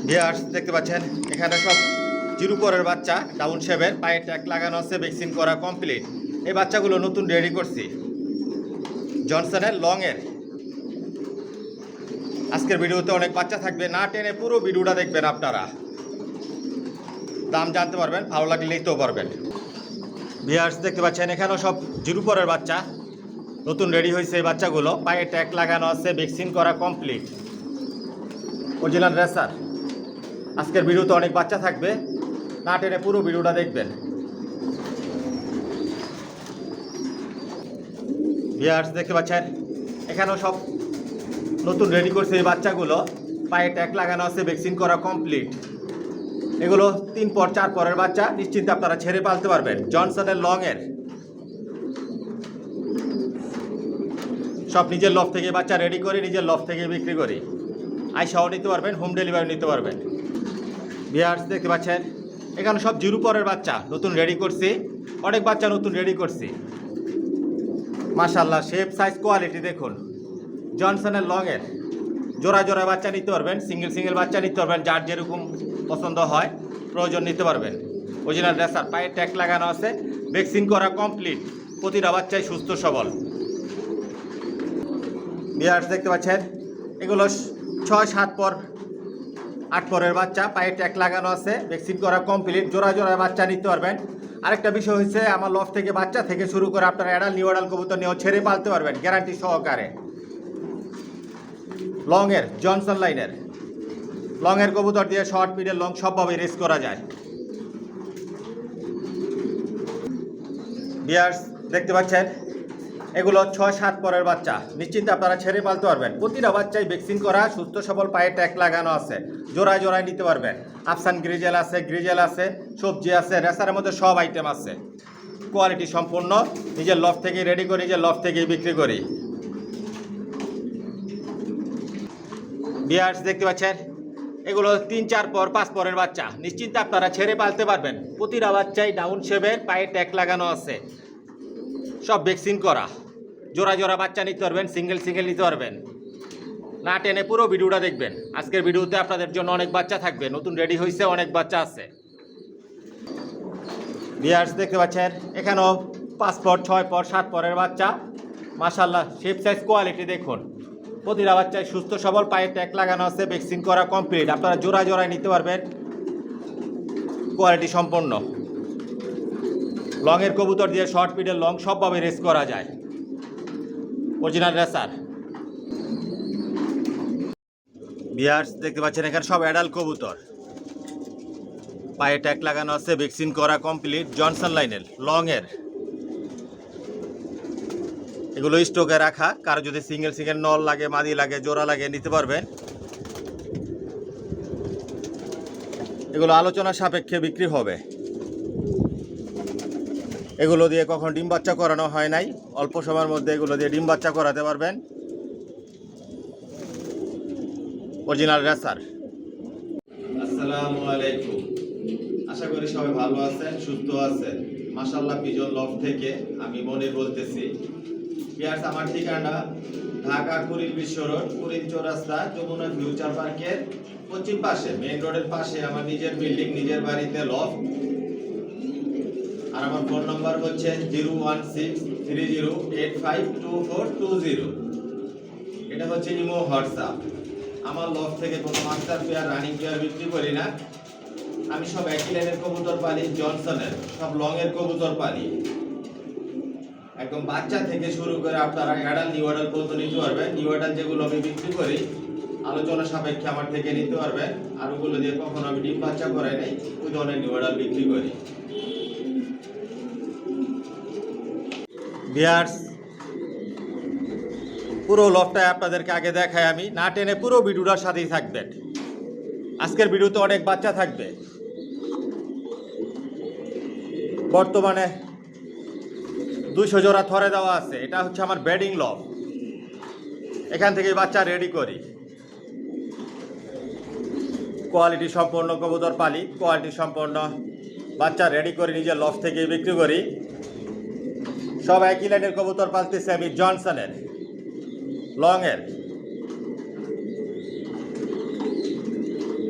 Viewers দেখতে পাচ্ছেন এখানে সব জিরো পরের বাচ্চা ডাউন শেপের পায়ে ট্যাগ লাগানো আছে, ভ্যাকসিন করা কমপ্লিট। এই বাচ্চাগুলো নতুন রেডি করছি জনসনের লং এর। আজকের ভিডিওতে অনেক বাচ্চা থাকবে, না টেনে পুরো ভিডিওটা দেখবেন, আপনারা দাম জানতে পারবেন, ভালো লাগলে নিতেও পারবেন। ভিউয়ার্স দেখতে পাচ্ছেন এখানেও সব জিরো পরের বাচ্চা নতুন রেডি হয়েছে। এই বাচ্চাগুলো পায়ে ট্যাগ লাগানো আছে, ভ্যাকসিন করা কমপ্লিট, অরিজিনাল রেসার। আজকের ভিডিওতে অনেক বাচ্চা থাকবে, না টেনে পুরো ভিডিওটা দেখবেন। ভিউয়ার্স দেখতে পাচ্ছেন এখানেও সব নতুন রেডি করছে এই বাচ্চাগুলো, পায়ে ট্যাগ লাগানো আছে, ভ্যাকসিন করা কমপ্লিট। এগুলো 3 পর 4 পরের বাচ্চা, নিশ্চিন্তে আপনারা ছেড়ে পালতে পারবেন। জনসনের লং এর সব নিজের লফ থেকে বাচ্চা রেডি করে নিজের লফ থেকে বিক্রি করি। আইসাও নিতে পারবেন, হোম ডেলিভারি নিতে পারবেন। ভিউয়ার্স দেখতে পাচ্ছেন এখানে সব জিরো পরের বাচ্চা নতুন রেডি করছি, অনেক বাচ্চা নতুন রেডি করছি। মাশাআল্লাহ, শেপ সাইজ কোয়ালিটি দেখুন। জনসনের লং এর জোড়া জোড়া বাচ্চা নিতে পারবেন, সিঙ্গেল সিঙ্গেল বাচ্চা নিতে পারবেন, যার যেরকম পছন্দ হয় প্রয়োজন নিতে পারবেন। অরিজিনাল রেসার, পায়ে ট্যাগ লাগানো আছে, ভ্যাকসিন করা কমপ্লিট, প্রতিটা বাচ্চাই সুস্থ সবল। ভিউয়ার্স দেখতে পাচ্ছেন এগুলো 6-7 পর 8 পরের বাচ্চা, পায়ে ট্যাগ লাগানো আছে, ভ্যাকসিন করা কমপ্লিট, জোড়া জোড়া বাচ্চা নিতে পারবেন। আরেকটা বিষয় হচ্ছে আমার লফ থেকে বাচ্চা থেকে শুরু করে আপনারা অ্যাডাল নিউ অ্যাডাল কবুতর নিয়েও ছেড়ে পালতে পারবেন গ্যারান্টি সহকারে। লং এর জনসন লাইনের লং এর কবুতর দিয়ে শর্ট মিডল লং সবভাবে রেস করা যায়। ভিউয়ার্স দেখতে পাচ্ছেন এগুলো 6-7 পরের বাচ্চা, নিশ্চিন্তে আপনারা ছেড়ে পালতে পারবেন। প্রতিটা বাচ্চাই ভ্যাকসিন করা, সুস্থ সবল, পায়ে ট্যাগ লাগানো আছে, জোড়ায় জোড়ায় নিতে পারবেন। আফসান গ্রিজেল আছে, সবজি আছে, রেসারের মধ্যে সব আইটেম আছে। কোয়ালিটি সম্পূর্ণ, নিজের লফ থেকে রেডি করে নিজের লফ থেকেই বিক্রি করি। ভিউয়ার্স দেখতে পাচ্ছেন এগুলো 3-4 পর 5 পরের বাচ্চা, নিশ্চিন্তে আপনারা ছেড়ে পালতে পারবেন। প্রতিটা বাচ্চাই ডাউন শেপের, পায়ে ট্যাগ লাগানো আছে, সব ভ্যাকসিন করা। জোড়া জোড়া বাচ্চা নিতে পারবেন, সিঙ্গেল সিঙ্গেল নিতে পারবেন, না টেনে পুরো ভিডিওটা দেখবেন। আজকের ভিডিওতে আপনাদের জন্য অনেক বাচ্চা থাকবে, নতুন রেডি হয়েছে, অনেক বাচ্চা আছে। ভিউয়ার্স দেখতে পাচ্ছেন এখানেও 5 পর 6 পর 7 পরের বাচ্চা। মাশাআল্লাহ, শেপ সাইজ কোয়ালিটি দেখুন। প্রতিটা বাচ্চায় সুস্থ সবল, পায়ে ট্যাগ লাগানো আছে, ভ্যাকসিন করা কমপ্লিট। আপনারা জোড়া জোড়ায় নিতে পারবেন, কোয়ালিটি সম্পন্ন। লংয়ের কবুতর দিয়ে শর্ট মিডল লং সবভাবে রেস করা যায়, অরিজিনাল রেসার। ভিউয়ার্স দেখতে পাচ্ছেন এখানে সব অ্যাডাল কবুতর, পায়ে ট্যাগ লাগানো আছে, ভ্যাকসিন করা কমপ্লিট, জনসন লাইনের লং এর। এগুলো স্টকে রাখা, কারো যদি সিঙ্গেল সিঙ্গেল নল লাগে, মাদি লাগে, জোড়া লাগে নিতে পারবেন। এগুলো আলোচনা সাপেক্ষে বিক্রি হবে। এগুলো দিয়ে কখন ডিম বাচ্চা করানো হয় নাই, অল্প সময়ের মধ্যে এগুলো দিয়ে ডিম বাচ্চা করাতে পারবেন, অরিজিনাল রেসার। আসসালামু আলাইকুম, আশা করি সবাই ভালো আছেন, সুস্থ আছেন। মাশাআল্লাহ, পিজন লফ থেকে আমি মনির বলতেছি। ভিউয়ার্স, আমার ঠিকানা ঢাকা কুড়িল বিশ্ব রোড, কুড়িল চৌরাস্তা, যমুনা ফিউচার পার্কের পশ্চিম পাশে, মেইন রোডের পাশে আমার নিজের বিল্ডিং, নিজের বাড়িতে লফ। আর আমার ফোন নাম্বার হচ্ছে 01630852420। এটা হচ্ছে ইমো, হোয়াটসঅ্যাপ। আমার লফ থেকে কোনো মাস্টার পেয়ার, রানিং পেয়ার বিক্রি করি না। আমি সব একই লাইনের কবুতর পালি, জনসনের সব লং এর কবুতর পালি। একদম বাচ্চা থেকে শুরু করে আপনারা অ্যাডাল নিউ অ্যাডাল পর্যন্ত নিতে পারবেন। নিউ অ্যাডাল যেগুলো আমি বিক্রি করি আলোচনা সাপেক্ষে আমার থেকে নিতে পারবেন। আর ওগুলো দিয়ে কখনো আমি ডিম বাচ্চা করাই নাই, ওই ধরনের নিউ অ্যাডাল বিক্রি করি। ভিউয়ার্স, পুরো লফটাই আপনাদেরকে আগে দেখাই আমি, না টেনে পুরো ভিডিওটার সাথেই থাকবেন। আজকের ভিডিওতে অনেক বাচ্চা থাকবে। বর্তমানে 200 জোড়া থরে দেওয়া আছে। এটা হচ্ছে আমার বেডিং লফ, এখান থেকে বাচ্চা রেডি করি। কোয়ালিটি সম্পন্ন কবুতর পালি, কোয়ালিটি সম্পন্ন বাচ্চা রেডি করে নিজের লফ থেকে বিক্রি করি। সব একই লাইনের কবুতর পালতেছি আমি, জনসনের লং এর।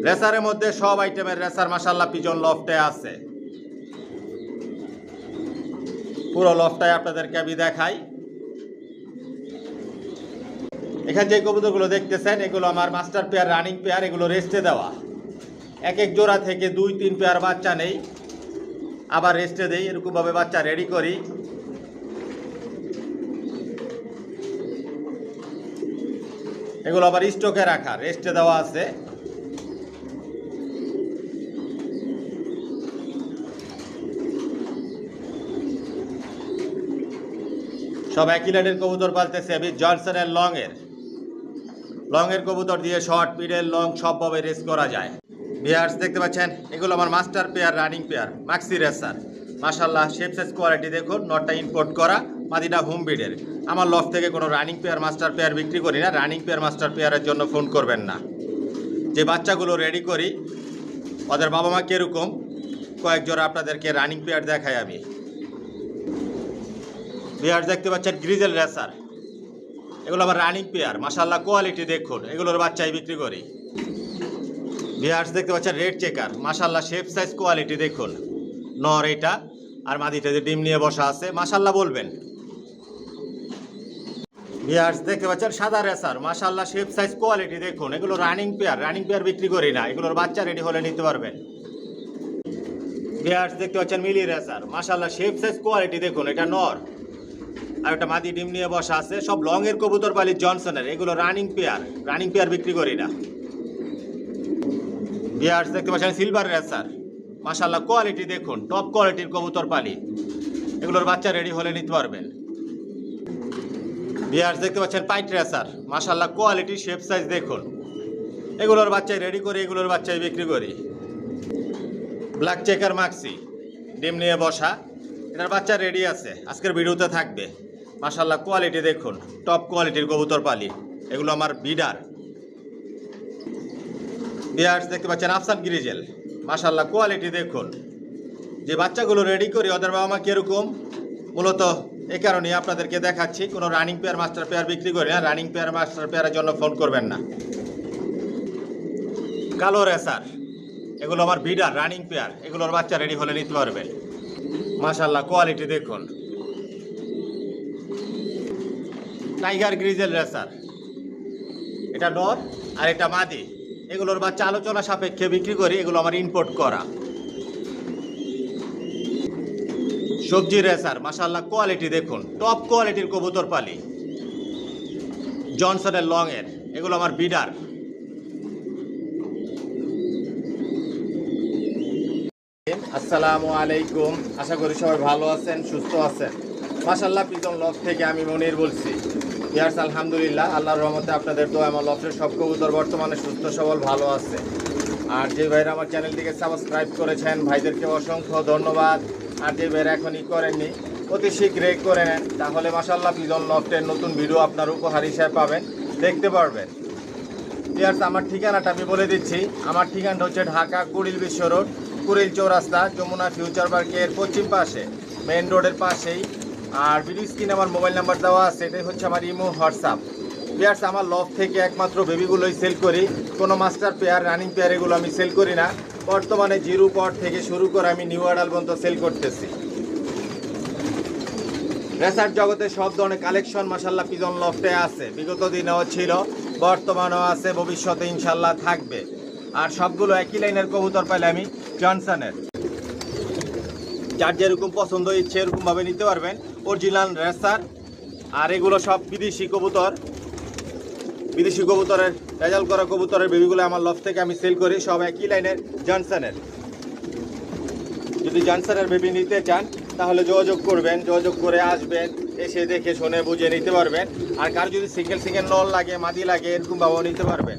রেসারের মধ্যে সব আইটেমের রেসার মাশাআল্লাহ পিজন লফটে আছে। পুরো লফটাই আপনাদেরকে আমি দেখাই। এখানে যে কবুতরগুলো দেখতেছেন এগুলো আমার মাস্টার পেয়ার, রানিং পেয়ার, এগুলো রেস্টে দেওয়া। এক এক জোড়া থেকে 2-3 পেয়ার বাচ্চা নেই, আবার রেস্টে দেই, এরকমভাবে বাচ্চা রেডি করি। এগুলো আবার স্টকে রাখা, রেস্টে দেওয়া আছে। সব একই লাইনের কবুতর পালতেছে আমি জনসনের লং এর কবুতর দিয়ে শর্ট, মিডল, লং সবভাবে রেস করা যায়। ভিউয়ার্স দেখতে পাচ্ছেন এগুলো আমার master pair, running pair, maxi racer. মাশাআল্লাহ শেপ সাইজ কোয়ালিটি দেখুন, নটটা ইম্পোর্ট করা, মাদিটা হোম বিডের। আমার লফট থেকে কোনো রানিং পেয়ার, মাস্টার পেয়ার বিক্রি করি না। রানিং পেয়ার, মাস্টার পেয়ারের জন্য ফোন করবেন না। যে বাচ্চাগুলো রেডি করি ওদের বাবা মা কীরকম, কয়েক জোড়া আপনাদেরকে রানিং পেয়ার দেখাই আমি। ভিউয়ার্স দেখতে পাচ্ছেন গ্রিজেল রেসার, এগুলো আবার রানিং পেয়ার। মাশাআল্লাহ কোয়ালিটি দেখুন, এগুলোর বাচ্চাই বিক্রি করি। ভিউয়ার্স দেখতে পাচ্ছেন রেড চেকার, মাশাআল্লাহ শেপ সাইজ কোয়ালিটি দেখুন। নর এটা, আর মাদিটা যে ডিম নিয়ে বসা আছে, মাশাআল্লাহ বলবেন। ভিউয়ার্স দেখতে পাচ্ছেন সাদা রেসার, মাশাআল্লাহ শেপ সাইজ কোয়ালিটি দেখুন। এগুলো রানিং পেয়ার বিক্রি করি না, এগুলোর বাচ্চা রেডি হলে নিতে পারবেন। ভিউয়ার্স দেখতে পাচ্ছেন মিলি রেসার, মাশাআল্লাহ শেপ সাইজ কোয়ালিটি দেখুন। এটা নর, আর একটা মাদি ডিম নিয়ে বসা আছে। সব লং এর কবুতর পালি জনসনের, এগুলো রানিং পেয়ার বিক্রি করি না। ভিউয়ার্স দেখতে পাচ্ছেন সিলভার রেসার, মাশাআল্লাহ কোয়ালিটি দেখুন, টপ কোয়ালিটির কবুতর পালি, এগুলোর বাচ্চা রেডি হলে নিতে পারবেন। ভিউয়ার্স দেখতে পাচ্ছেন পাইট রেসার, মাশাআল্লাহ কোয়ালিটি শেপ সাইজ দেখুন। এগুলোর বাচ্চাই রেডি করি, এগুলোর বাচ্চাই বিক্রি করি। ব্ল্যাক চেকার মাক্সি, ডিম নিয়ে বসা, এটার বাচ্চা রেডি আছে, আজকের ভিডিওতে থাকবে। মাশাআল্লাহ কোয়ালিটি দেখুন, টপ কোয়ালিটির কবুতর পালি, এগুলো আমার বিডার। ভিউয়ার্স দেখতে পাচ্ছেন আফসান গ্রিজেল, মাশাআল্লাহ কোয়ালিটি দেখুন। যে বাচ্চাগুলো রেডি করি ওদের বাবা মা কীরকম, মূলত এই কারণে আপনাদেরকে দেখাচ্ছি। কোনো রানিং পেয়ার, মাস্টার পেয়ার বিক্রি করি না। রানিং পেয়ার, মাস্টার পেয়ারের জন্য ফোন করবেন না। কালো রেসার, এগুলো আমার বিডার, রানিং পেয়ার, এগুলোর বাচ্চা রেডি হলে নিতে পারবেন। মাশাআল্লাহ কোয়ালিটি দেখুন। টাইগার গ্রিজেল রেসার, এটা নর আর এটা মাদি, এগুলোর বাচ্চা আলোচনা সাপেক্ষে বিক্রি করি, এগুলো আমার ইম্পোর্ট করা। সবজি রেসার, মাশাআল্লাহ কোয়ালিটি দেখুন, টপ কোয়ালিটির কবুতর পালি, জনসনের লং এর, এগুলো আমার বিডার। আসসালামু আলাইকুম, আশা করি সবাই ভালো আছেন, সুস্থ আছেন। মাশাআল্লাহ পিজন লফট থেকে আমি মনির বলছি। ভিউয়ার্স আলহামদুলিল্লাহ, আল্লাহর রহমতে আপনাদের দোয়া আমার লফটের সব কবুতর বর্তমানে সুস্থ সবল ভালো আছে। আর যে ভাইরা আমার চ্যানেলটিকে সাবস্ক্রাইব করেছেন ভাইদেরকে অসংখ্য ধন্যবাদ। আর যে ভাইরা এখনই করেননি অতি শীঘ্রই করে নেন, তাহলে মাশাআল্লাহ পিজন লফটের নতুন ভিডিও আপনার উপহার হিসেবে পাবেন, দেখতে পারবেন। ভিউয়ার্স আমার ঠিকানাটা আমি বলে দিচ্ছি। আমার ঠিকানাটা হচ্ছে ঢাকা কুড়িল বিশ্ব রোড, কুড়িল চৌরাস্তা, যমুনা ফিউচার পার্কের পশ্চিম পাশে, মেইন রোডের পাশেই। আর ভিডিও স্ক্রিনে আমার মোবাইল নাম্বার দেওয়া আছে, এটাই হচ্ছে আমার ইমো, হোয়াটসঅ্যাপ। ভিউয়ার্স আমার লফট থেকে একমাত্র বেবিগুলোই সেল করি, কোনো মাস্টার পেয়ার, রানিং পেয়ার এগুলো আমি সেল করি না। বর্তমানে জিরো পট থেকে শুরু করে আমি নিউ অ্যাডাল পর্যন্ত সেল করতেছি। রেসার জগতে সব ধরনের কালেকশন মাশাআল্লাহ পিজন লফটে আছে, বিগত দিনেও ছিল, বর্তমানেও আছে, ভবিষ্যতে ইনশাল্লাহ থাকবে। আর সবগুলো একই লাইনের কবুতর পাইলে আমি জনসনের, যার যেরকম পছন্দ ইচ্ছে এরকমভাবে নিতে পারবেন। অরিজিনাল রেসার, আর এগুলো সব বিদেশি কবুতরের রেজাল্ট করা কবুতরের বেবিগুলো আমার লফট থেকে আমি সেল করি, সব একই লাইনের জনসনের। যদি জনসনের বেবি নিতে চান তাহলে যোগাযোগ করবেন, যোগাযোগ করে আসবেন, এসে দেখে শুনে বুঝে নিতে পারবেন। আর কার যদি সিঙ্গেল নল লাগে, মাদি লাগে, এরকমভাবেও নিতে পারবেন।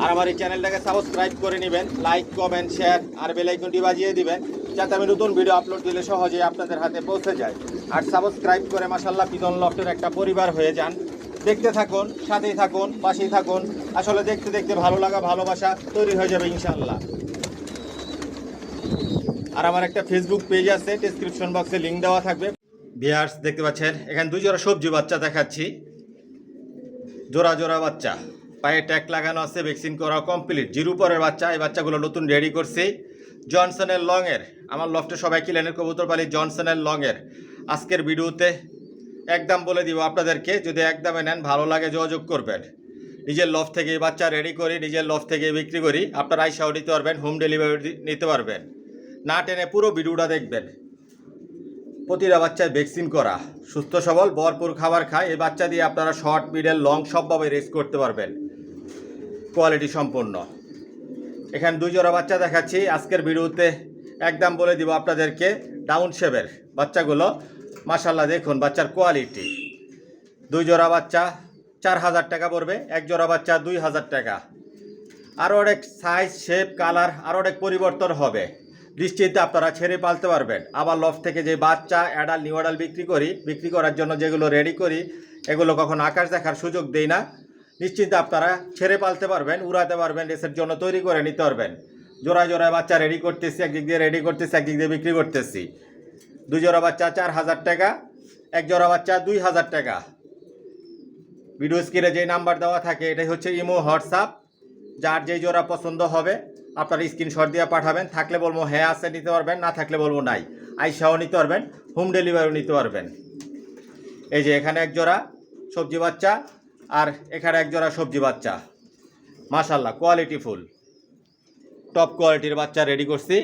আর আমার এই চ্যানেলটাকে সাবস্ক্রাইব করে নেবেন, লাইক, কমেন্ট, শেয়ার আর বেল আইকনটি বাজিয়ে দিবেন, যাতে আমি নতুন ভিডিও আপলোড দিলে সহজেই আপনাদের হাতে পৌঁছে যায়। আর সাবস্ক্রাইব করে মাশাআল্লাহ পিজন লফটের একটা পরিবার হয়ে যান। দেখতে থাকুন, সাথেই থাকুন, পাশেই থাকুন। আসলে দেখতে দেখতে ভালো লাগা, ভালোবাসা তৈরি হয়ে যাবে ইনশাআল্লাহ। আর আমার একটা ফেসবুক পেজ আছে, ডেসক্রিপশন বক্সে লিঙ্ক দেওয়া থাকবে। ভিউয়ার্স দেখতে পাচ্ছেন এখানে দুই জোড়া সবজি বাচ্চা দেখাচ্ছি, জোড়া বাচ্চা। পায়ে ট্যাগ লাগানো আছে, ভ্যাকসিন করা কমপ্লিট, জিরো পরের বাচ্চা। এই বাচ্চাগুলো নতুন রেডি করছি জনসনের লংয়ের। আমার লফটে সবাই কিলেনের কবুতর পালি জনসনের লংয়ের। আজকের ভিডিওতে একদম বলে দিব আপনাদেরকে, যদি একদমে নেন ভালো লাগে যোগাযোগ করবেন। নিজের লফট থেকে এই বাচ্চা রেডি করি, নিজের লফট থেকে বিক্রি করি। আপনারা আইসাও নিতে পারবেন, হোম ডেলিভারি নিতে পারবেন। না টেনে পুরো ভিডিওটা দেখবেন। প্রতিটা বাচ্চায় ভ্যাকসিন করা, সুস্থ সবল, ভরপুর খাবার খায়। এই বাচ্চা দিয়ে আপনারা শর্ট, মিডল, লং সবভাবে রেস করতে পারবেন, কোয়ালিটি সম্পন্ন। এখানে 2 জোড়া বাচ্চা দেখাচ্ছি আজকের ভিডিওতে। একদম বলে দিব আপনাদেরকে ডাউন শেপের বাচ্চাগুলো। মাশাল্লাহ দেখুন বাচ্চার কোয়ালিটি। 2 জোড়া বাচ্চা 4000 টাকা পড়বে, 1 জোড়া বাচ্চা 2000 টাকা। আরও অনেক সাইজ, শেপ, কালার আরও অনেক পরিবর্তন হবে। নিশ্চিন্তে আপনারা ছেড়ে পালতে পারবেন। আবার লফট থেকে যে বাচ্চা অ্যাডাল, নিউ অ্যাডাল বিক্রি করার জন্য যেগুলো রেডি করি, এগুলো কখন আকাশ দেখার সুযোগ দেই না। নিশ্চিন্তে আপনারা ছেড়ে পালতে পারবেন, উড়াতে পারবেন, রেসের জন্য তৈরি করে নিতে পারবেন। জোড়ায় জোড়ায় বাচ্চা রেডি করতেছি, একদিক দিয়ে রেডি করতেছি, একদিক দিয়ে বিক্রি করতেছি। 2 জোড়া বাচ্চা 4000 টাকা, 1 জোড়া বাচ্চা 2000 টাকা। ভিডিও স্ক্রিনে যে নাম্বার দেওয়া থাকে এটাই হচ্ছে ইমো, হোয়াটসঅ্যাপ। যার যেই জোড়া পছন্দ হবে আপনারা স্ক্রিনশট দিয়ে পাঠাবেন। থাকলে বলবো হ্যাঁ আছে নিতে পারবেন, না থাকলে বলবো নাই। আইসাও নিতে পারবেন, হোম ডেলিভারিও নিতে পারবেন। এই যে এখানে 1 জোড়া সবজি বাচ্চা, আর এখানে 1 জোড়া সবজি বাচ্চা। মাশাল্লাহ কোয়ালিটি ফুল, টপ কোয়ালিটির বাচ্চা রেডি করছি।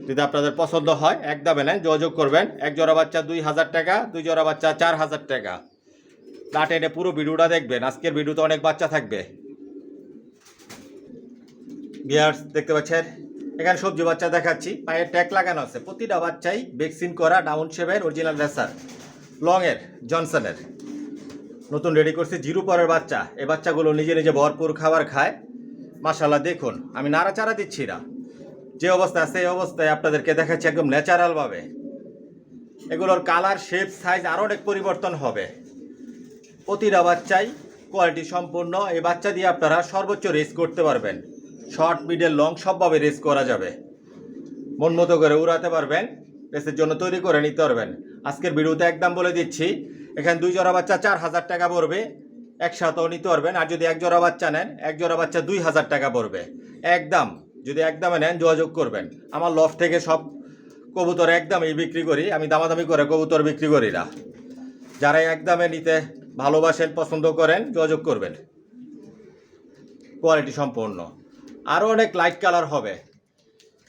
যদি আপনাদের পছন্দ হয় একদমে নেন, যোগাযোগ করবেন। 1 জোড়া বাচ্চা 2000 টাকা, 2 জোড়া বাচ্চা 4000 টাকা। না টেনে পুরো ভিডিওটা দেখবেন, আজকের ভিডিওতে অনেক বাচ্চা থাকবে। ভিউয়ার্স দেখতে পাচ্ছেন এখানে সবজি বাচ্চা দেখাচ্ছি, পায়ে ট্যাগ লাগানো আছে। প্রতিটা বাচ্চাই ভ্যাকসিন করা, ডাউন শেপের, অরিজিনাল রেসার, লংয়ের, জনসনের। নতুন রেডি করছি, জিরো পরের বাচ্চা। এই বাচ্চাগুলো নিজে নিজে ভরপুর খাবার খায়। মাশাল্লাহ দেখুন, আমি নাড়াচাড়া দিচ্ছি না, যে অবস্থা আছে এই অবস্থায় আপনাদেরকে দেখাচ্ছি একদম ন্যাচারালভাবে। এগুলোর কালার, শেপ, সাইজ আরও অনেক পরিবর্তন হবে। প্রতিটা বাচ্চাই কোয়ালিটি সম্পূর্ণ। এই বাচ্চা দিয়ে আপনারা সর্বোচ্চ রেস করতে পারবেন, শর্ট, মিডল, লং সবভাবে রেস করা যাবে। মন মতো করে উড়াতে পারবেন, রেসের জন্য তৈরি করে নিতে পারবেন। আজকের ভিডিওতে একদম বলে দিচ্ছি, এখানে 2 জোড়া বাচ্চা 4000 টাকা পড়বে, একসাথেও নিতে পারবেন। আর যদি 1 জোড়া বাচ্চা নেন, 1 জোড়া বাচ্চা 2000 টাকা পড়বে একদম। যদি একদমে নেন যোগাযোগ করবেন। আমার লফট থেকে সব কবুতর একদমই বিক্রি করি, আমি দামাদামি করে কবুতর বিক্রি করি না। যারা একদমে নিতে ভালোবাসেন, পছন্দ করেন, যোগাযোগ করবেন। কোয়ালিটি সম্পূর্ণ। আরও অনেক লাইট কালার হবে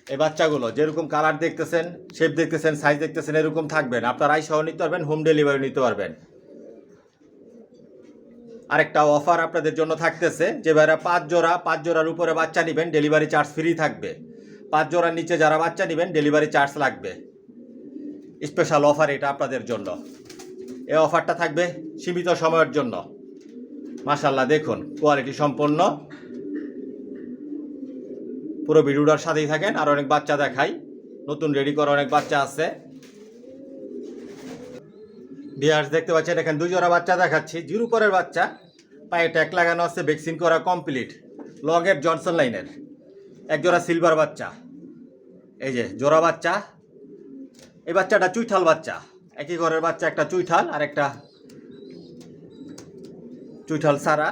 এই বাচ্চাগুলো। যেরকম কালার দেখতেছেন, শেপ দেখতেছেন, সাইজ দেখতেছেন, এরকম থাকবেন। আপনারা আইসাও নিতে পারবেন, হোম ডেলিভারি নিতে পারবেন। আরেকটা অফার আপনাদের জন্য থাকতেছে, যে ভাইরা 5 জোড়ার উপরে বাচ্চা নেবেন, ডেলিভারি চার্জ ফ্রি থাকবে। 5 জোড়ার নিচে যারা বাচ্চা নেবেন, ডেলিভারি চার্জ লাগবে। স্পেশাল অফার এটা আপনাদের জন্য। এই অফারটা থাকবে সীমিত সময়ের জন্য। মাশাল্লাহ দেখুন কোয়ালিটি সম্পন্ন। পুরো ভিডিওটার সাথেই থাকেন, আর অনেক বাচ্চা দেখাই। নতুন রেডি করা অনেক বাচ্চা আছে। ভিউয়ার্স দেখতে পাচ্ছেন এখানে 2 জোড়া বাচ্চা দেখাচ্ছি, জিরো পরের বাচ্চা, পায়ে ট্যাগ লাগানো আছে, ভ্যাকসিন করা কমপ্লিট, লগের জনসন লাইনের। 1 জোড়া সিলভার বাচ্চা। এই যে জোড়া বাচ্চা। এই বাচ্চাটা চুইঠাল বাচ্চা, একই ঘরের বাচ্চা, একটা চুইঠাল আর একটা চুইঠাল সারা।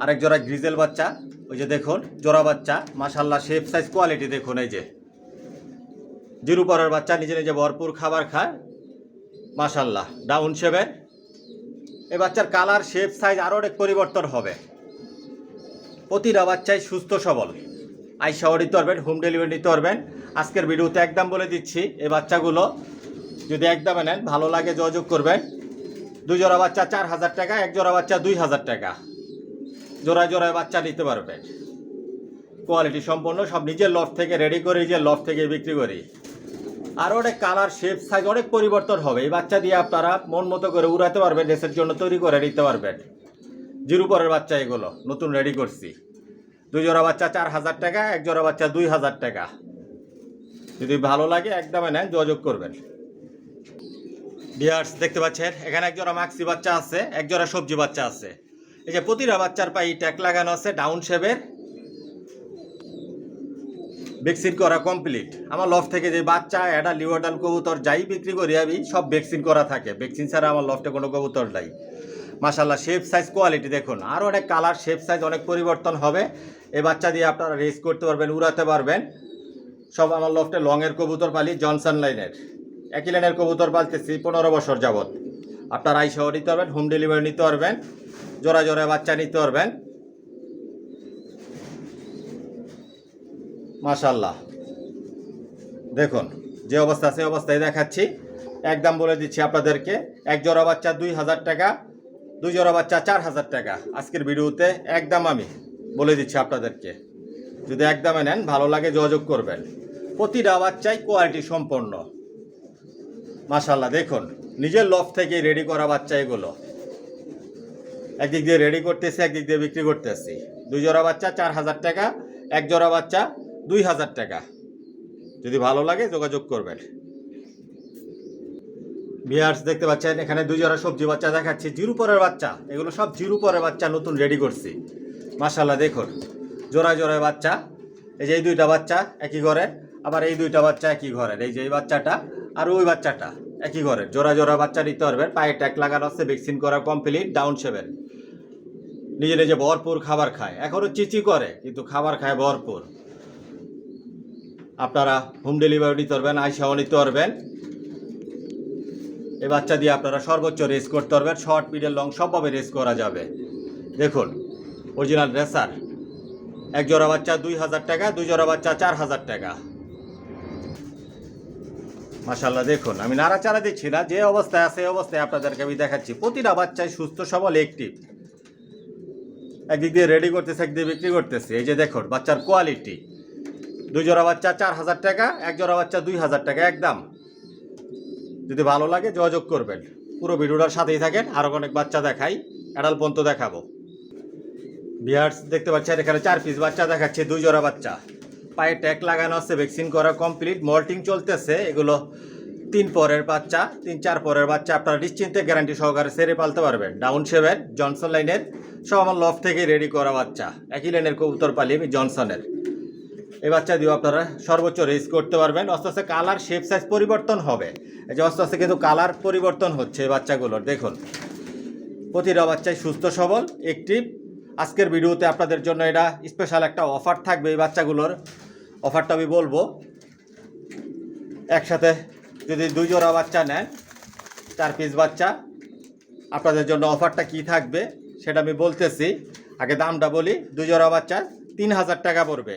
আরেক জোড়া গ্রিজেল বাচ্চা। ওই যে দেখুন জোড়া বাচ্চা, মাশাল্লাহ শেপ, সাইজ, কোয়ালিটি দেখুন। এই যে জিরো পরের বাচ্চা, নিজে নিজে ভরপুর খাবার খায়। মাশাল্লাহ ডাউন শেপের। এই বাচ্চার কালার, শেপ, সাইজ আরও অনেক পরিবর্তন হবে। প্রতিটা বাচ্চাই সুস্থ সবল। আইসাও নিতে পারবেন, হোম ডেলিভারি নিতে পারবেন। আজকের ভিডিওতে একদম বলে দিচ্ছি, এই বাচ্চাগুলো যদি একদমে নেন ভালো লাগে যোগাযোগ করবেন। 2 জোড়া বাচ্চা 4000 টাকা, 1 জোড়া বাচ্চা 2000 টাকা। জোড়ায় জোড়ায় বাচ্চা নিতে পারবেন। কোয়ালিটি সম্পন্ন, সব নিজের লফট থেকে রেডি করে, নিজের লফট থেকে বিক্রি করি। আরও অনেক কালার, শেপ, সাইজ অনেক পরিবর্তন হবে। এই বাচ্চা দিয়ে আপনারা মন মতো করে উড়াতে পারবেন, রেসের জন্য তৈরি করে নিতে পারবেন। জিরো পরের বাচ্চা এগুলো নতুন রেডি করছি। 2 জোড়া বাচ্চা 4000 টাকা, 1 জোড়া বাচ্চা 2000 টাকা। যদি ভালো লাগে একদমে নেন, যোগাযোগ করবেন। ভিউয়ার্স দেখতে পাচ্ছেন এখানে 1 জোড়া মাক্সি বাচ্চা আছে, 1 জোড়া সবজি বাচ্চা আছে। এই যে প্রতিটা বাচ্চার পায়ে ট্যাগ লাগানো আছে, ডাউন শেপের, ভ্যাকসিন করা কমপ্লিট। আমার লফট থেকে যে বাচ্চা, অ্যাডাল, নিউ অ্যাডাল কবুতর যাই বিক্রি করি আমি, সব ভ্যাকসিন করা থাকে। ভ্যাকসিন ছাড়া আমার লফটে কোনো কবুতর নাই। মাশাআল্লাহ শেপ সাইজ কোয়ালিটি দেখুন, আরও অনেক কালার শেপ সাইজ অনেক পরিবর্তন হবে। এই বাচ্চা দিয়ে আপনারা রেস করতে পারবেন, উড়াতে পারবেন। সব আমার লফটে লংয়ের কবুতর পালি, জনসন লাইনের। একই লাইনের কবুতর পালতেছি 15 বছর যাবত। আপনারা আইসহ নিতে পারবেন, হোম ডেলিভারি নিতে পারবেন, জোড়া জোড়া বাচ্চা নিতে পারবেন। মাশাআল্লাহ দেখুন, যে অবস্থা আছে অবস্থায় দেখাচ্ছি। একদম বলে দিচ্ছি আপনাদেরকে, এক জোড়া বাচ্চা 2000 টাকা, 2 জোড়া বাচ্চা 4000 টাকা। আজকের ভিডিওতে একদম আমি বলে দিচ্ছি আপনাদেরকে, যদি একদমে নেন ভালো লাগে যোগাযোগ করবেন। প্রতিটা বাচ্চাই কোয়ালিটি সম্পন্ন। মাশাআল্লাহ দেখুন, নিজের লফ থেকে রেডি করা বাচ্চা এগুলো। একদিক দিয়ে রেডি করতেছি, একদিক দিয়ে বিক্রি করতেছি। 2 জোড়া বাচ্চা 4000 টাকা, এক জোড়া বাচ্চা 2000 টাকা। যদি ভালো লাগে যোগাযোগ করবেন। ভিউয়ার্স দেখতে পাচ্ছেন এখানে 2 জোড়া সবজি বাচ্চা দেখাচ্ছি, জিরো পরের বাচ্চা। এগুলো সব জিরো পরের বাচ্চা, নতুন রেডি করছি। মাশাআল্লাহ দেখুন, জোড়া জোড়ায় বাচ্চা। এই যে এই 2টা বাচ্চা একই ঘরের, আবার এই 2টা বাচ্চা একই ঘরের। এই যে এই বাচ্চাটা আর ওই বাচ্চাটা একই ঘরের। জোড়া জোড়া বাচ্চা নিতে পারবেন। পায়ে ট্যাগ লাগানো আছে, ভ্যাকসিন করা কমপ্লিট, ডাউন শেভেন। নিজে নিজে ভরপুর খাবার খায়, এখনও চিচি করে কিন্তু খাবার খায় ভরপুর। আপনারা হোম ডেলিভারি নিতে পারবেন, আইসাও নিতে পারবেন। এই বাচ্চা দিয়ে আপনারা সর্বোচ্চ রেস করতে পারবেন, শর্ট মিডল লং সবভাবে রেস করা যাবে। দেখুন অরিজিনাল রেসার। এক জোড়া বাচ্চা 2000 টাকা, 2 জোড়া বাচ্চা 4000 টাকা। মাশাআল্লাহ দেখুন, আমি নাড়াচাড়া দিচ্ছি না, যে অবস্থায় আছে এই অবস্থায় আপনাদেরকে আমি দেখাচ্ছি। প্রতিটা বাচ্চাই সুস্থ সবল অ্যাক্টিভ। একদিক দিয়ে রেডি করতেছে, একদিক দিয়ে বিক্রি করতেছে। এই যে দেখুন বাচ্চার কোয়ালিটি। 2 জোড়া বাচ্চা 4000 টাকা, এক জোড়া বাচ্চা 2000 টাকা একদম। যদি ভালো লাগে যোগাযোগ করবেন। পুরো ভিডিওটার সাথেই থাকেন, আরও অনেক বাচ্চা দেখাই, অ্যাডাল পর্যন্ত দেখাবো। ভিউয়ার্স দেখতে পাচ্ছেন এখানে 4 পিস বাচ্চা দেখাচ্ছে, 2 জোড়া বাচ্চা। পায়ে ট্যাগ লাগানো আছে, ভ্যাকসিন করা কমপ্লিট, মল্টিং চলতেছে। এগুলো 3 পরের বাচ্চা, 3-4 পরের বাচ্চা। আপনারা নিশ্চিন্তে গ্যারান্টি সহকারে সেরে পালতে পারবেন। ডাউন শেভেন, জনসন লাইনের, সব আমার লফ থেকে রেডি করা বাচ্চা। একই লাইনের কবুতর পালি আমি, জনসনের। এই বাচ্চা দিয়েও আপনারা সর্বোচ্চ রেস করতে পারবেন। আস্তে আস্তে কালার শেপ সাইজ পরিবর্তন হবে। এই যে আস্তে আস্তে কিন্তু কালার পরিবর্তন হচ্ছে এই বাচ্চাগুলোর। দেখুন প্রতিটা বাচ্চাই সুস্থ সবল অ্যাক্টিভ। আজকের ভিডিওতে আপনাদের জন্য এটা স্পেশাল একটা অফার থাকবে। এই বাচ্চাগুলোর অফারটা আমি বলবো। একসাথে যদি 2 জোড়া বাচ্চা নেন, 4 পিস বাচ্চা, আপনাদের জন্য অফারটা কি থাকবে সেটা আমি বলতেছি। আগে দামটা বলি। 2 জোড়া বাচ্চা 3000 টাকা পড়বে।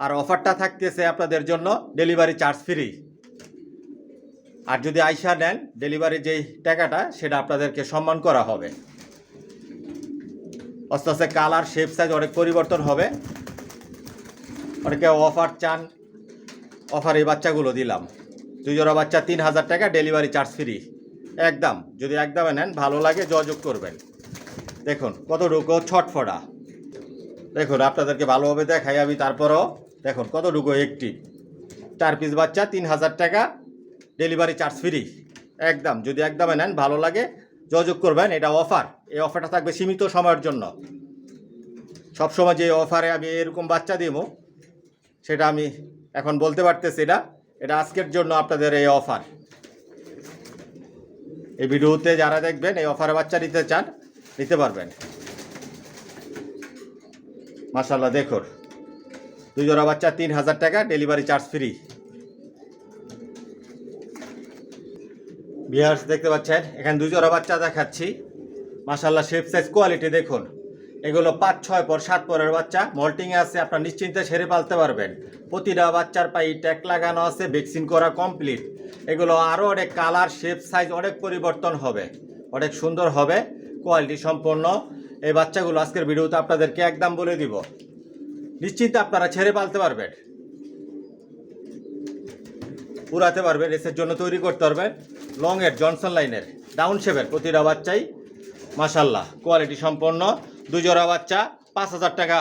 আর অফারটা থাকতেছে আপনাদের জন্য ডেলিভারি চার্জ ফ্রি। আর যদি আইসা নেন, ডেলিভারি যেই টাকাটা সেটা আপনাদেরকে সম্মান করা হবে। আস্তে আস্তে কালার শেপ সাইজ অনেক পরিবর্তন হবে। অনেকে অফার চান, অফার এই বাচ্চাগুলো দিলাম। 2 জোড়া বাচ্চা 3000 টাকা, ডেলিভারি চার্জ ফ্রি একদম। যদি একদমে নেন ভালো লাগে যোগাযোগ করবেন। দেখুন কতটুকু ছটফটা। দেখুন আপনাদেরকে ভালোভাবে দেখাই আমি, তারপরও দেখুন কতটুকু একটি। 4 পিস বাচ্চা 3000 টাকা, ডেলিভারি চার্জ ফ্রি একদম। যদি একদমে নেন ভালো লাগে যোগাযোগ করবেন। এটা অফার। এই অফারটা থাকবে সীমিত সময়ের জন্য। সবসময় যে অফারে আমি এরকম বাচ্চা দিব সেটা আমি এখন বলতে পারতেছি না। এটা আজকের জন্য আপনাদের এই অফার। এই ভিডিওতে যারা দেখবেন এই অফারে বাচ্চা নিতে চান নিতে পারবেন। মাশাআল্লাহ দেখুন 2 জোড়া বাচ্চা 3000 টাকা, ডেলিভারি চার্জ ফ্রি। ভিউয়ার্স দেখতে পাচ্ছেন এখানে 2 জোড়া বাচ্চা দেখাচ্ছি। মাশাআল্লাহ শেপ সাইজ কোয়ালিটি দেখুন। এগুলো 5-6 পর 7 পরের বাচ্চা, মল্টিংয়ে আছে। আপনার নিশ্চিন্তে সেরে পালতে পারবেন। প্রতিটা বাচ্চার পায়ে ট্যাগ লাগানো আছে, ভ্যাকসিন করা কমপ্লিট। এগুলো আরও অনেক কালার শেপ সাইজ অনেক পরিবর্তন হবে, অনেক সুন্দর হবে, কোয়ালিটি সম্পন্ন। এই বাচ্চাগুলো আজকের ভিডিওতে আপনাদেরকে একদম বলে দিব। নিশ্চিন্তে আপনারা ছেড়ে পালতে পারবেন, উড়াতে পারবেন, রেসের জন্য তৈরি করতে পারবেন। লংয়ের, জনসন লাইনের, ডাউন শেপের প্রতিটা বাচ্চাই মাশাআল্লাহ কোয়ালিটি সম্পন্ন। 2 জোড়া বাচ্চা 5000 টাকা,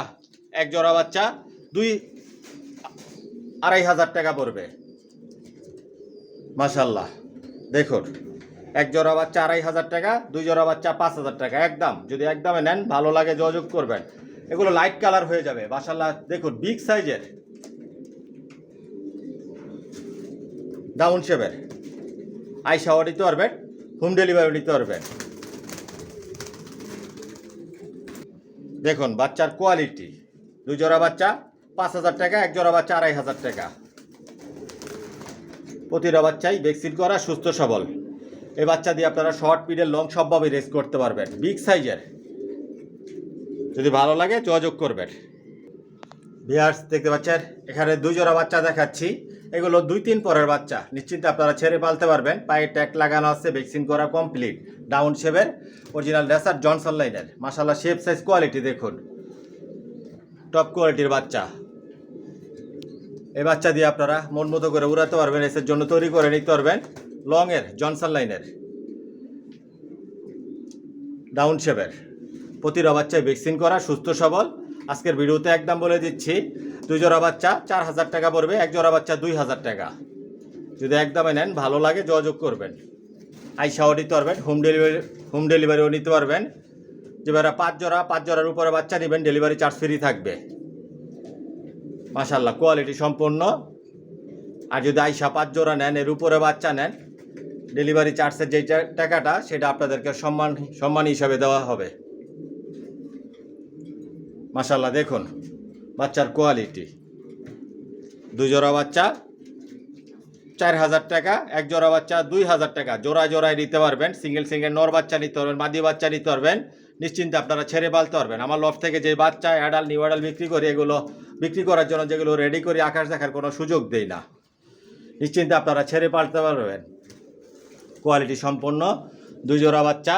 এক জোড়া বাচ্চা 2-2500 টাকা পড়বে। মাশাআল্লাহ দেখুন এক জোড়া বাচ্চা 2500 টাকা, 2 জোড়া বাচ্চা 5000 টাকা একদম। যদি একদমে নেন ভালো লাগে যোগাযোগ করবেন। এগুলো লাইট কালার হয়ে যাবে। মাশাআল্লাহ দেখুন বিগ সাইজের, ডাউন শেপের। আইসাও নিতে পারবেন, হোম ডেলিভারি নিতে পারবেন। দেখুন বাচ্চার কোয়ালিটি, 2 জোড়া বাচ্চা 5,000 টাকা, 1 জোড়া বাচ্চা 2,500 টাকা। প্রতিটা বাচ্চাই ভ্যাকসিন করা, সুস্থ সবল। এই বাচ্চা দিয়ে আপনারা শর্ট, মিডল, লং সবভাবে রেস করতে পারবেন, বিগ সাইজের। যদি ভালো লাগে যোগাযোগ করবেন। ভিউয়ার্স দেখতে পাচ্ছেন এখানে 2 জোড়া বাচ্চা দেখাচ্ছি। এগুলো 2-3 পরের বাচ্চা, নিশ্চিন্তে আপনারা ছেড়ে পালতে পারবেন। পায়ে ট্যাগ লাগানো আছে, ভ্যাকসিন করা কমপ্লিট, ডাউন শেপের, অরিজিনাল রেসার জনসন লাইনের। মাশাআল্লাহ শেপ সাইজ কোয়ালিটি দেখুন, টপ কোয়ালিটির বাচ্চা। এই বাচ্চা দিয়ে আপনারা মন মতো করে উড়াতে পারবেন, এসের জন্য তৈরি করে নিতে পারবেন। লংয়ের জনসন লাইনের, ডাউন শেপের, প্রতিটা বাচ্চায় ভ্যাকসিন করা, সুস্থ সবল। আজকের ভিডিওতে একদম বলে দিচ্ছি, 2 জোড়া বাচ্চা 4,000 টাকা পড়বে, 1 জোড়া বাচ্চা 2,000 টাকা। যদি একদমে নেন, ভালো লাগে যোগাযোগ করবেন। আইসাও নিতে পারবেন, হোম ডেলিভারিও নিতে পারবেন। যেবার 5 জোড়ার উপরে বাচ্চা নেবেন, ডেলিভারি চার্জ ফ্রি থাকবে। মাশাআল্লাহ কোয়ালিটি সম্পন্ন। আর যদি আইসা 5 জোড়া নেন, এর উপরে বাচ্চা নেন, ডেলিভারি চার্জের যে টাকাটা সেটা আপনাদেরকে সম্মান হিসাবে দেওয়া হবে। মাশাআল্লাহ দেখুন বাচ্চার কোয়ালিটি। 2 জোড়া বাচ্চা 4,000 টাকা, 1 জোড়া বাচ্চা 2,000 টাকা। জোড়ায় নিতে পারবেন, সিঙ্গেল নর বাচ্চা নিতে পারবেন, মাদি বাচ্চা নিতে পারবেন। নিশ্চিন্তে আপনারা ছেড়ে পালতে পারবেন। আমার লফট থেকে যে বাচ্চা অ্যাডাল্ট, নিউ অ্যাডাল্ট বিক্রি করি, এগুলো বিক্রি করার জন্য যেগুলো রেডি করি, আকাশ দেখার কোনো সুযোগ দেই না। নিশ্চিন্তে আপনারা ছেড়ে পালতে পারবেন। কোয়ালিটি সম্পন্ন। 2 জোড়া বাচ্চা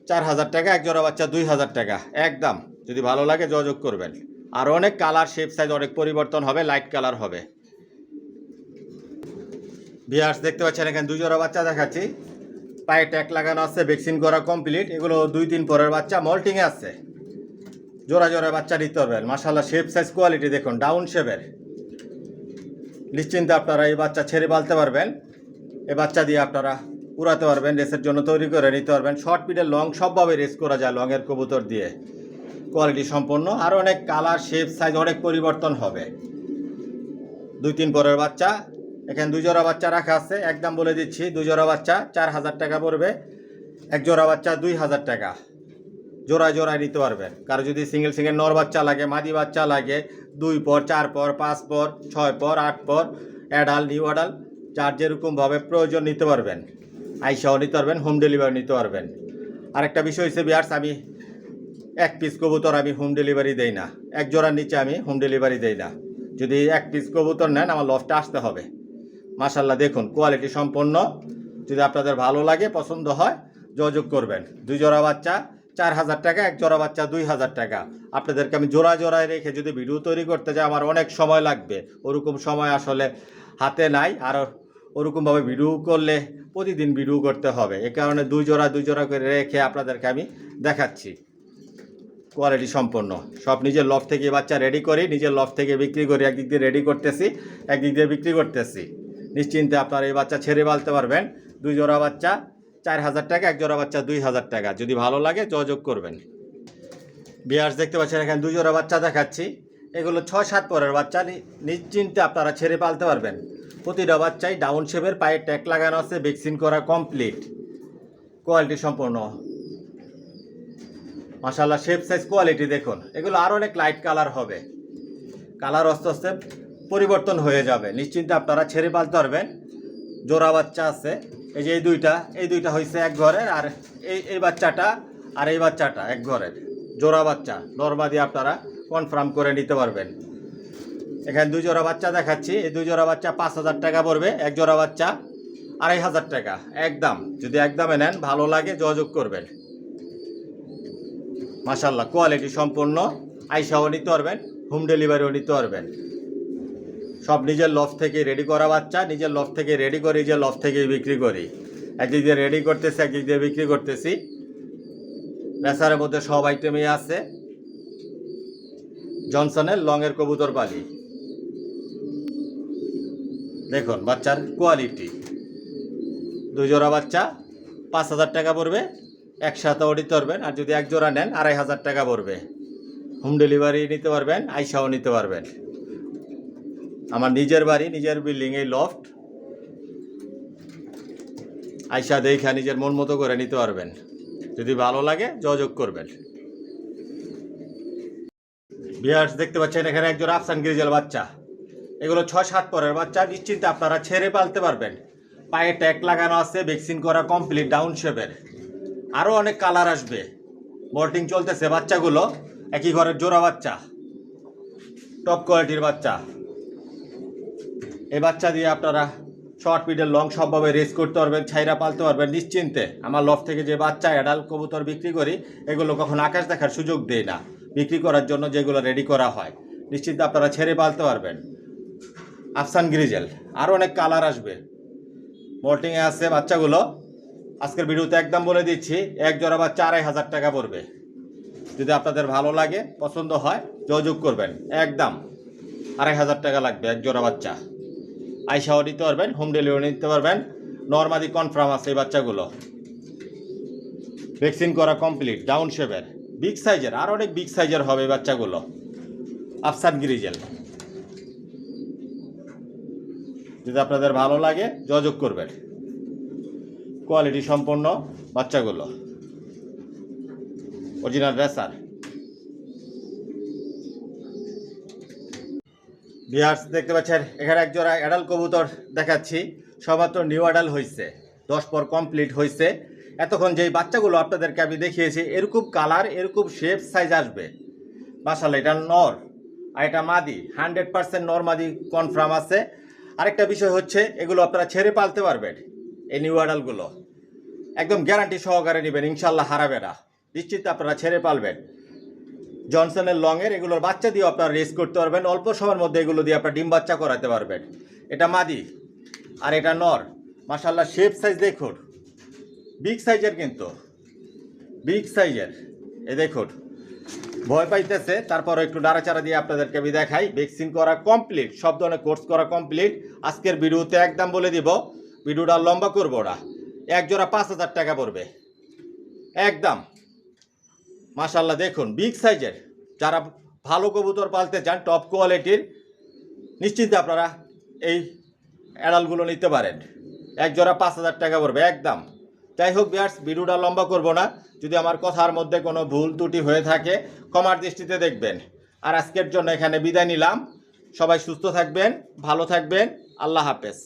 4,000 টাকা, 1 জোড়া বাচ্চা 2,000 টাকা একদম। যদি ভালো লাগে যোগাযোগ করবেন। আর অনেক কালার, শেপ, সাইজ অনেক পরিবর্তন হবে, লাইট কালার হবে। ভিউয়ার্স দেখতে পাচ্ছেন এখানে 2 জোড়া বাচ্চা দেখাচ্ছি। পায়ে ট্যাগ লাগানো আছে, ভ্যাকসিন করা কমপ্লিট। এগুলো 2-3 পরের বাচ্চা, মল্টিংয়ে আছে। জোড়া বাচ্চা নিতে পারবেন। মাশাআল্লাহ শেপ সাইজ কোয়ালিটি দেখুন, ডাউন শেপের। নিশ্চিন্তে আপনারা এই বাচ্চা ছেড়ে পালতে পারবেন। এই বাচ্চা দিয়ে আপনারা উড়াতে পারবেন, রেসের জন্য তৈরি করে নিতে পারবেন। শর্ট, মিডল, লং সবভাবে রেস করা যায় লংয়ের কবুতর দিয়ে। কোয়ালিটি সম্পন্ন। আর অনেক কালার, শেপ, সাইজ অনেক পরিবর্তন হবে। 2-3 পরের বাচ্চা। এখানে 2 জোড়া বাচ্চা রাখা আছে, একদম বলে দিচ্ছি। 2 জোড়া বাচ্চা 4,000 টাকা পড়বে, 1 জোড়া বাচ্চা 2,000 টাকা। জোড়ায় নিতে পারবেন। কারো যদি সিঙ্গেল নর বাচ্চা লাগে, মাদি বাচ্চা লাগে, 2 পর, 4 পর, 5 পর, 6 পর, 8 পর, অ্যাডাল্ট, নিউ অ্যাডাল্ট, যার যেরকমভাবে প্রয়োজন নিতে পারবেন। আইসাও নিতে পারবেন, হোম ডেলিভারি নিতে পারবেন। আরেকটা বিষয় হচ্ছে ভিউয়ার্স, আমি 1 পিস কবুতর আমি হোম ডেলিভারি দেই না। 1 জোড়ার নিচে আমি হোম ডেলিভারি দেই না। যদি 1 পিস কবুতর নেন, আমার লফটে আসতে হবে। মাশাআল্লাহ দেখুন কোয়ালিটি সম্পন্ন। যদি আপনাদের ভালো লাগে, পছন্দ হয়, যোগাযোগ করবেন। 2 জোড়া বাচ্চা 4,000 টাকা, 1 জোড়া বাচ্চা 2,000 টাকা। আপনাদেরকে আমি জোড়ায় রেখে যদি ভিডিও তৈরি করতে যাই, আমার অনেক সময় লাগবে। ওরকম সময় আসলে হাতে নাই। আর ওরকমভাবে ভিডিও করলে প্রতিদিন ভিডিও করতে হবে। এ কারণে 2 জোড়া করে রেখে আপনাদেরকে আমি দেখাচ্ছি। কোয়ালিটি সম্পন্ন। সব নিজের লফট থেকে বাচ্চা রেডি করি, নিজের লফট থেকে বিক্রি করি। একদিক দিয়ে রেডি করতেছি, একদিক দিয়ে বিক্রি করতেছি। নিশ্চিন্তে আপনারা এই বাচ্চা ছেড়ে পালতে পারবেন। 2 জোড়া বাচ্চা 4,000 টাকা, 1 জোড়া বাচ্চা 2,000 টাকা। যদি ভালো লাগে যোগাযোগ করবেন। ভিউয়ার্স দেখতে পাচ্ছেন এখানে 2 জোড়া বাচ্চা দেখাচ্ছি। এগুলো 6-7 পরের বাচ্চা, নিশ্চিন্তে আপনারা ছেড়ে পালতে পারবেন। প্রতিটা বাচ্চাই ডাউন শেপের, পায়ে ট্যাগ লাগানো আছে, ভ্যাকসিন করা কমপ্লিট। কোয়ালিটি সম্পন্ন। মাশাআল্লাহ শেপ সাইজ কোয়ালিটি দেখুন। এগুলো আরও অনেক লাইট কালার হবে। কালার আস্তে আস্তে পরিবর্তন হয়ে যাবে। নিশ্চিন্তে আপনারা ছেড়ে পালতে পারবেন। জোড়া বাচ্চা আছে, এই যে এই দুইটা হয়েছে এক ঘরের। আর এই বাচ্চাটা আর এই বাচ্চাটা এক ঘরের। জোড়া বাচ্চা নরমাদি আপনারা কনফার্ম করে নিতে পারবেন। এখানে 2 জোড়া বাচ্চা দেখাচ্ছি। এই 2 জোড়া বাচ্চা 5,000 টাকা পড়বে, 1 জোড়া বাচ্চা 2,500 টাকা একদম। যদি একদমে নেন, ভালো লাগে যোগাযোগ করবেন। মাশাআল্লাহ কোয়ালিটি সম্পন্ন। আইসাও নিতে পারবেন, হোম ডেলিভারিও নিতে পারবেন। সব নিজের লফট থেকে রেডি করা বাচ্চা, নিজের লফট থেকে রেডি করে নিজের লফট থেকেই বিক্রি করি। একদিক দিয়ে রেডি করতেছি, একদিক দিয়ে বিক্রি করতেছি। রেসারের মধ্যে সব আইটেমই আছে। জনসনের লংয়ের কবুতর পালি। দেখুন বাচ্চার কোয়ালিটি। 2 জোড়া বাচ্চা 5,000 টাকা পড়বে, একসাথেও নিতে পারবেন। আর যদি 1 জোড়া নেন, 2,500 টাকা পড়বে। হোম ডেলিভারি নিতে পারবেন, আইসাও নিতে পারবেন। আমার নিজের বাড়ি, নিজের বিল্ডিং, এই লফট। আইসা দেখা নিজের মন মতো করে নিতে পারবেন। যদি ভালো লাগে যোগাযোগ করবেন। ভিউয়ার্স দেখতে পাচ্ছেন এখানে একজন আফসান গ্রিজেল বাচ্চা, এগুলো 6-7 পরের বাচ্চা, নিশ্চিন্তে আপনারা ছেড়ে পালতে পারবেন। পায়ে ট্যাগ লাগানো আছে, ভ্যাকসিন করা কমপ্লিট, ডাউন শেপের। আরও অনেক কালার আসবে, বোল্টিং চলতেছে বাচ্চাগুলো, একই ঘরের জোড়া বাচ্চা, টপ কোয়ালিটির বাচ্চা। এই বাচ্চা দিয়ে আপনারা শর্ট পিডের লং সবভাবে রেস করতে পারবেন, ছাইরা পালতে পারবেন নিশ্চিন্তে। আমার লফট থেকে যে বাচ্চা অ্যাডাল্ট কবুতর বিক্রি করি, এগুলো কখন আকাশ দেখার সুযোগ দেয় না, বিক্রি করার জন্য যেগুলো রেডি করা হয়, নিশ্চিন্তে আপনারা ছেড়ে পালতে পারবেন। আফসান গ্রিজেল, আরও অনেক কালার আসবে, মোল্টিংয়ে আছে বাচ্চাগুলো। আজকের ভিডিওতে একদম বলে দিচ্ছি, এক জোড়া বাচ্চা 2500 টাকা পড়বে। যদি আপনাদের ভালো লাগে, পছন্দ হয়, যোগাযোগ করবেন। একদম 2500 টাকা লাগবে এক জোড়া বাচ্চা। আইসাও নিতে পারবেন, হোম ডেলিভারি নিতে পারবেন। নর্মালি কনফার্ম আছে এই বাচ্চাগুলো, ভ্যাকসিন করা কমপ্লিট, ডাউন শেপের, বিগ সাইজের, আর অনেক বিগ সাইজের হবে এই বাচ্চাগুলো। আফসান গ্রিজেল, যদি আপনাদের ভালো লাগে যোগাযোগ করবেন। কোয়ালিটি সম্পন্ন বাচ্চাগুলো, অরিজিনাল রেসার। ভিউয়ার্স দেখতে পাচ্ছেন এখানে এক জোড়া অ্যাডাল্ট কবুতর দেখাচ্ছি, সমাত্র নিউ অ্যাডাল্ট হয়েছে, 10 পর কমপ্লিট হয়েছে। এতক্ষণ যেই বাচ্চাগুলো আপনাদেরকে আমি দেখিয়েছি, এরকম কালার, এরকম শেপ, সাইজ আসবে। মাশাআল্লাহ, এটা নর আর এটা মাদি, 100% নর মাদি কনফার্ম আছে। আরেকটা বিষয় হচ্ছে, এগুলো আপনারা ছেড়ে পালতে পারবেন। এই নিউ অ্যাডাল্টগুলো একদম গ্যারান্টি সহকারে নেবেন, ইনশাল্লাহ হারাবে না, নিশ্চিত আপনারা ছেড়ে পালবেন। জনসনের লংয়ের এগুলোর বাচ্চা দিয়ে আপনারা রেস করতে পারবেন, অল্প সময়ের মধ্যে এগুলো দিয়ে আপনারা ডিম বাচ্চা করাতে পারবেন। এটা মাদি আর এটা নর। মাশাআল্লাহ, শেপ সাইজ দেখুন, বিগ সাইজের, কিন্তু বিগ সাইজের। এই দেখুন, ভয় পাইতেছে, তারপরে একটু নাড়াচাড়া দিয়ে আপনাদেরকে আমি দেখাই। ভ্যাকসিন করা কমপ্লিট, সব ধরনের কোর্স করা কমপ্লিট। আজকের ভিডিওতে একদম বলে দিব, ভিডিওটা লম্বা করবো না, এক জোড়া 5000 টাকা পড়বে একদম। মাশাআল্লাহ দেখুন, বিগ সাইজের। যারা ভালো কবুতর পালতে চান, টপ কোয়ালিটির, নিশ্চিন্তে আপনারা এই অ্যাডালগুলো নিতে পারেন। এক জোড়া 5000 টাকা পড়বে একদম। যাই হোক ভিউয়ার্স, ভিডিওটা লম্বা করব না। যদি আমার কথার মধ্যে কোনো ভুল ত্রুটি হয়ে থাকে, ক্ষমার দৃষ্টিতে দেখবেন। আর আজকের জন্য এখানে বিদায় নিলাম। সবাই সুস্থ থাকবেন, ভালো থাকবেন, আল্লাহ হাফেজ।